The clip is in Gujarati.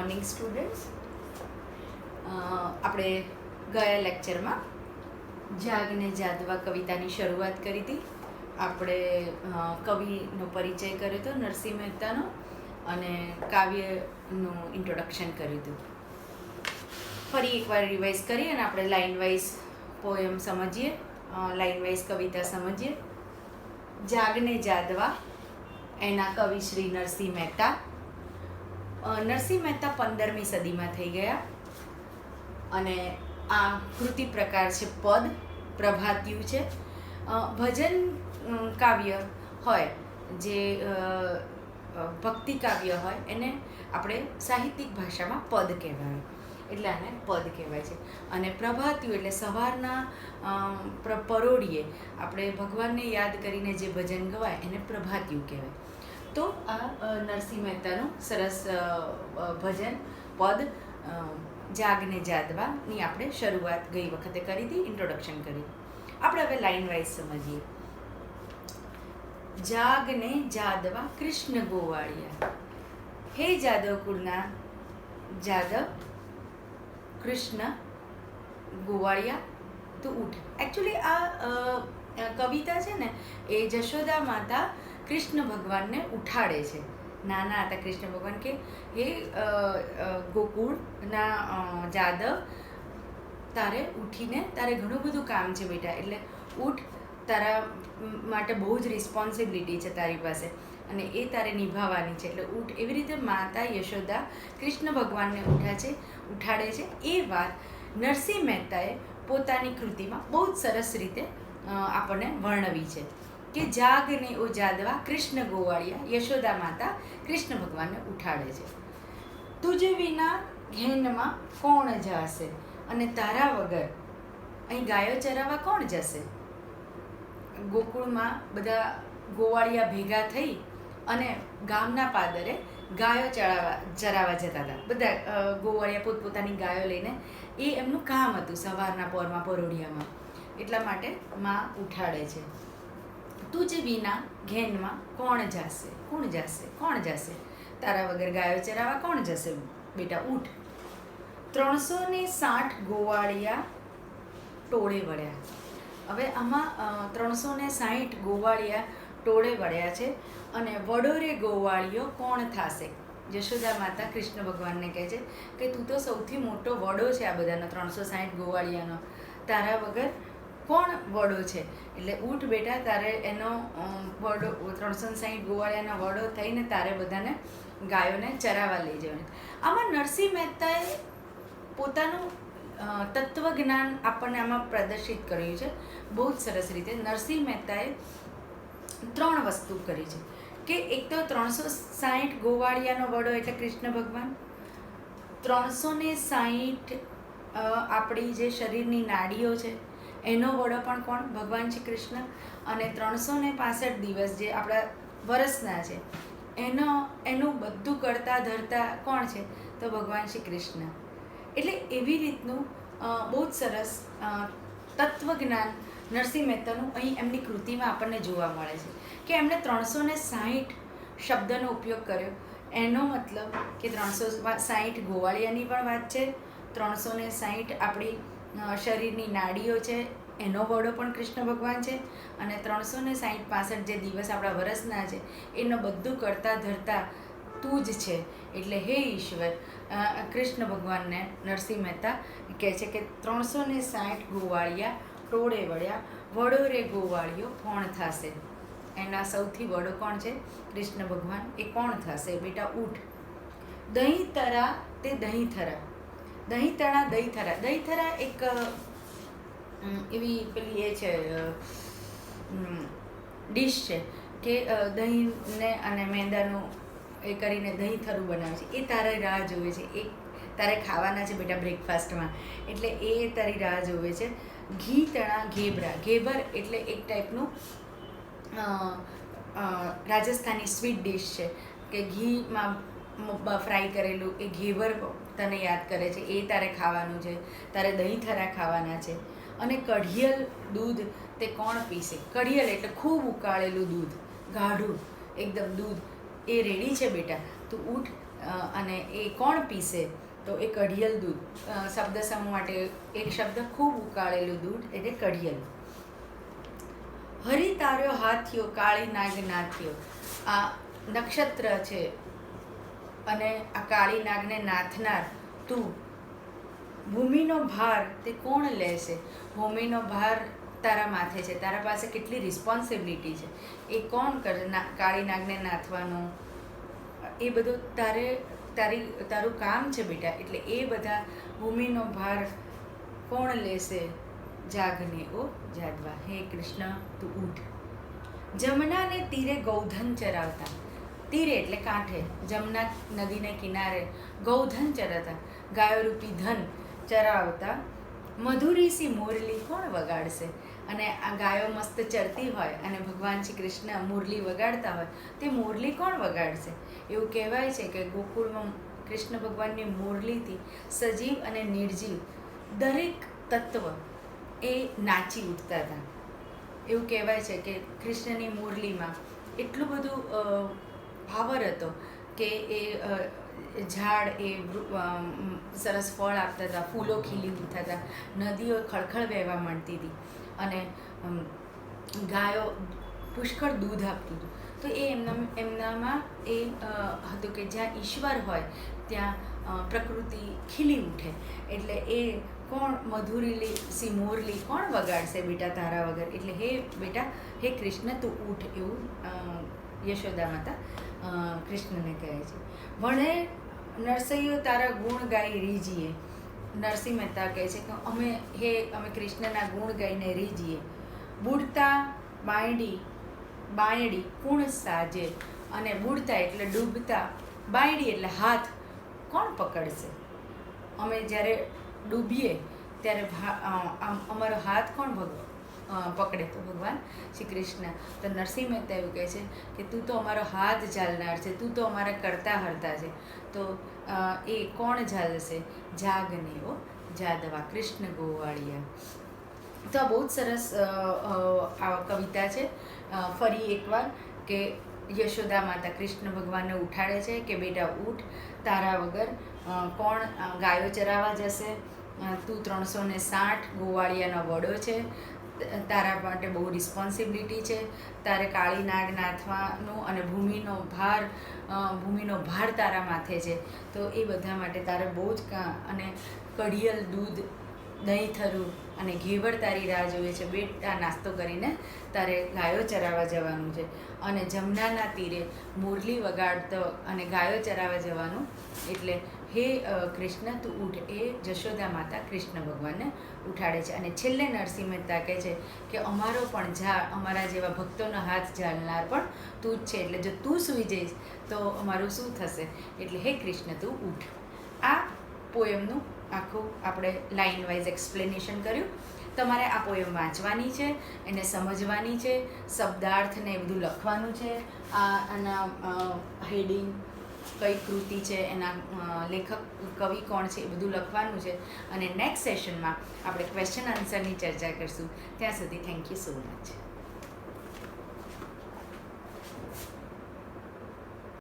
Morning students. આપણે ગયા લેક્ચરમાં જાગને જાદવા કવિતાની શરૂઆત કરી હતી. આપણે કવિનો પરિચય કર્યો હતો નરસિંહ મહેતાનો અને કાવ્યનું ઇન્ટ્રોડક્શન કર્યું હતું. ફરી એકવાર રિવાઇઝ કરીએ અને આપણે લાઇન વાઇઝ પોએમ સમજીએ, લાઇન વાઇઝ કવિતા સમજીએ. જાગને જાદવા, એના કવિ શ્રી નરસિંહ મહેતા. નરસિંહ મહેતા 15મી સદીમાં થઈ ગયા અને આ કૃતિ પ્રકાર છે પદ, પ્રભાતિયું છે. ભજન કાવ્ય હોય, જે ભક્તિ કાવ્ય હોય, એને આપણે સાહિત્યિક ભાષામાં પદ કહેવાય, એટલે આને પદ કહેવાય છે. અને પ્રભાતિયું એટલે સવારના પરોઢિયે આપણે ભગવાનને યાદ કરીને જે ભજન ગવાય એને પ્રભાતિયું કહેવાય. તો આ નરસિંહ મહેતાનું સરસ ભજન પદ જાગને જાદવાની આપણે શરૂઆત ગઈ વખતે કરી હતી, ઇન્ટ્રોડક્શન કરી. આપણે હવે લાઇન વાઇઝ સમજીએ. જાગને જાદવા કૃષ્ણ ગોવાળિયા, હે જાદવ કુળના જાદવ કૃષ્ણ ગોવાળિયા તું ઉઠ. એકચ્યુઅલી આ કવિતા છે ને એ જશોદા માતા કૃષ્ણ ભગવાનને ઉઠાડે છે. નાના હતા કૃષ્ણ ભગવાન કે હે ગોકુળના જાદવ, તારે ઉઠીને, તારે ઘણું બધું કામ છે બેટા, એટલે ઉઠ, તારા માટે બહુ જ રિસ્પોન્સિબિલિટી છે તારી પાસે અને એ તારે નિભાવવાની છે, એટલે ઉઠ. એવી રીતે માતા યશોદા કૃષ્ણ ભગવાનને ઉઠાડે છે. એ વાત નરસિંહ મહેતાએ પોતાની કૃતિમાં બહુ જ સરસ રીતે આપણને વર્ણવી છે કે જાગને ઓ જાદવા કૃષ્ણ ગોવાળિયા, યશોદા માતા કૃષ્ણ ભગવાનને ઉઠાડે છે. તુજે વિના ઘેનમાં કોણ જાશે, અને તારા વગર અહીં ગાયો ચરાવવા કોણ જશે. ગોકુળમાં બધા ગોવાળિયા ભેગા થઈ અને ગામના પાદરે ગાયો ચરાવવા જતા હતા. બધા ગોવાળિયા પોતપોતાની ગાયો લઈને, એ એમનું કામ હતું સવારના પોરમાં પરોઢિયામાં. એટલા માટે માં ઉઠાડે છે. તુજ વિના ઘેનમાં કોણ જાશે, કોણ જાશે, કોણ જાશે, તારા વગર ગાયો ચરાવવા કોણ જશે બેટા, ઉઠ. 360 ગોવાળિયા ટોળે વળ્યા. હવે આમાં 360 ગોવાળિયા ટોળે વળ્યા છે અને વડોરે ગોવાળિયો કોણ થાશે. જશોદા માતા કૃષ્ણ ભગવાનને કહે છે કે તું તો સૌથી મોટો વડો છે આ બધાનો, 360 ગોવાળિયાનો, તારા વગર કોણ વડો છે, એટલે ઉઠ બેટા, તારે એનો વડો 360 ગોવાળિયાનો વડો થઈને તારે બધાને ગાયોને ચરાવવા લઈ જવાની. આમાં નરસિંહ મહેતાએ પોતાનું તત્વજ્ઞાન આપણને આમાં પ્રદર્શિત કર્યું છે બહુ જ સરસ રીતે. નરસિંહ મહેતાએ 3 વસ્તુ કરી છે કે એક તો 360 ગોવાળિયાનો વડો એટલે કૃષ્ણ ભગવાન, 360 આપણી જે શરીરની નાડીઓ છે એનો વડો પણ કોણ, ભગવાન શ્રી કૃષ્ણ, અને 365 દિવસ જે આપણા વર્ષના છે એનું બધું કરતા ધરતા કોણ છે, તો ભગવાન શ્રી કૃષ્ણ. એટલે એવી રીતનું બહુ જ સરસ તત્વજ્ઞાન નરસિંહ મહેતાનું અહીં એમની કૃતિમાં આપણને જોવા મળે છે કે એમણે 360 શબ્દનો ઉપયોગ કર્યો. એનો મતલબ કે 360 ગોવાળિયાની પણ વાત છે, 360 આપણી શરીરની નાડીઓ છે એનો વડો પણ કૃષ્ણ ભગવાન છે, અને 365 જે દિવસ આપણા વરસના છે એનું બધું કરતા ધરતા તું જ છે. એટલે હે ઈશ્વર, કૃષ્ણ ભગવાનને નરસિંહ મહેતા કહે છે કે 360 ગોવાળિયા ટોળે વળ્યા, વડો રે ગોવાળિયો કોણ થશે. એના સૌથી વડો કોણ છે, કૃષ્ણ ભગવાન. એ કોણ થશે બેટા, ઉઠ. દહીં તરા તે દહીં થરા, દહીં તણા દહીં થરા. દહીં થરા એક એવી પેલી એ છે ડીશ છે કે દહીંને અને મેંદાનું એ કરીને દહીં થરું બનાવે છે. એ તારે રાહ જોવે છે, એ તારે ખાવાના છે બેટા બ્રેકફાસ્ટમાં, એટલે એ તારી રાહ જોવે છે. ઘી તણા ઘેબરા, ઘેબર એટલે એક ટાઈપનું રાજસ્થાની સ્વીટ ડીશ છે કે ઘીમાં ફ્રાય કરેલું એ ઘેબર તને યાદ કરે છે, એ તારે ખાવાનું છે. તારે દહીં થરા ખાવાના છે. અને કઢિયલ દૂધ તે કોણ પીશે. કઢિયલ એટલે ખૂબ ઉકાળેલું દૂધ, ગાઢું એકદમ દૂધ, એ રેડી છે બેટા, તું ઉઠ. અને એ કોણ પીશે? તો એ કઢિયલ દૂધ. શબ્દ સમૂહ માટે એક શબ્દ ખૂબ ઉકાળેલું દૂધ એટલે કઢિયલ. હરી તાર્યો હાથ્યો કાળી નાગ નાથ્યો. આ નક્ષત્ર છે અને આ કાળી નાગને નાથનાર તું. ભૂમિનો ભાર તે કોણ લેશે? ભૂમિનો ભાર તારા માથે છે, તારા પાસે કેટલી રિસ્પોન્સિબિલિટી છે, એ કોણ કરે? કાળી નાગને નાથવાનું એ બધું તારું કામ છે બેટા. એટલે એ બધા ભૂમિનો ભાર કોણ લેશે? જાગને ઓ જાદવા. હે કૃષ્ણ તું ઉઠ. જમનાને તીરે ગૌધન ચરાવતા. તીરે એટલે કાંઠે, જમના નદીને કિનારે ગૌધન ચરાવતા, ગાયોરૂપી ધન ચરાવતા. મધુરીસી મુરલી કોણ વગાડશે? અને આ ગાયો મસ્ત ચરતી હોય અને ભગવાન શ્રી કૃષ્ણ મુરલી વગાડતા હોય, તે મુરલી કોણ વગાડશે? એવું કહેવાય છે કે ગોકુળમાં કૃષ્ણ ભગવાનની મુરલીથી સજીવ અને નિર્જીવ દરેક તત્વ એ નાચી ઉઠતા હતા. એવું કહેવાય છે કે કૃષ્ણની મુરલીમાં એટલું બધું પાવર હતો કે એ ઝાડ એ સરસ ફળ આપતા હતા, ફૂલો ખીલી ઉઠતા હતા, નદીઓ ખળખળ વહેવા માંડતી હતી અને ગાયો પુષ્કળ દૂધ આપતું હતું. તો એ એમનામાં એ હતું કે જ્યાં ઈશ્વર હોય ત્યાં પ્રકૃતિ ખીલી ઉઠે. એટલે એ કોણ મધુરીલી સી મોરલી કોણ વગાડશે બેટા તારા વગર? એટલે હે બેટા, હે કૃષ્ણ તું ઉઠ, એવું યશોદા માતા કૃષ્ણને કહે છે. વણે નરસૈયો તારા ગુણ ગાઈ રીજીએ. નરસિંહ મહેતા કહે છે કે અમે કૃષ્ણના ગુણ ગાઈને રીજીએ. બુડતા બાયડી કુણ સાજે. અને બુડતા એટલે ડૂબતા, બાયડી એટલે હાથ કોણ પકડશે? અમે જ્યારે ડૂબીએ ત્યારે અમારો હાથ કોણ પકડે? તો ભગવાન શ્રી કૃષ્ણ. તો નરસિંહ મહેતા એવું કહે છે કે તું તો અમારો હાથ ઝાલનાર છે, તું તો અમારા કરતા હરતા છે. તો એ કોણ ઝાલશે? જાગને ઓ જાદવા. કૃષ્ણ ગોવાળિયા. તો આ બહુ જ સરસ કવિતા છે. ફરી એકવાર કે યશોદા માતા કૃષ્ણ ભગવાનને ઉઠાડે છે કે બેટા ઉઠ, તારા વગર કોણ ગાયો ચરાવવા જશે? તું 360 ગોવાળિયાનો વડો છે, તારા માટે બહુ રિસ્પોન્સિબિલિટી છે. તારે કાળી નાગ નાથવાનું અને ભૂમિનો ભાર તારા માથે છે. તો એ બધા માટે તારે બહુ જ અને કઢિયલ દૂધ, દહીં થરું અને ઘેવડ તારી રાહ જોઈએ છે. બેટા નાસ્તો કરીને તારે ગાયો ચરાવવા જવાનું છે અને જમનાના તીરે મુરલી વગાડતો અને ગાયો ચરાવવા જવાનું. એટલે હે કૃષ્ણ તું ઉઠ. એ જશોદા માતા કૃષ્ણ ભગવાનને ઉઠાડે છે. અને છેલ્લે નરસિંહ મહેતા કહે છે કે અમારો પણ અમારા જેવા ભક્તોનો હાથ ઝાલનાર પણ તું જ છે. એટલે જો તું સૂઈ જઈશ તો અમારું શું થશે? એટલે હે કૃષ્ણ તું ઉઠ. આ પોયમનું આખું આપણે લાઇન વાઇઝ એક્સપ્લેનેશન કર્યું. તમારે આ પોયમ વાંચવાની છે, એને સમજવાની છે, શબ્દાર્થને એ બધું લખવાનું છે. આના હેડિંગ, કઈ કૃતિ છે, એના લેખક કવિ કોણ છે, એ બધું લખવાનું છે. અને નેક્સ્ટ સેશનમાં આપણે ક્વેશ્ચન આન્સરની ચર્ચા કરીશું. ત્યાં સુધી થેન્ક યુ સો મચ.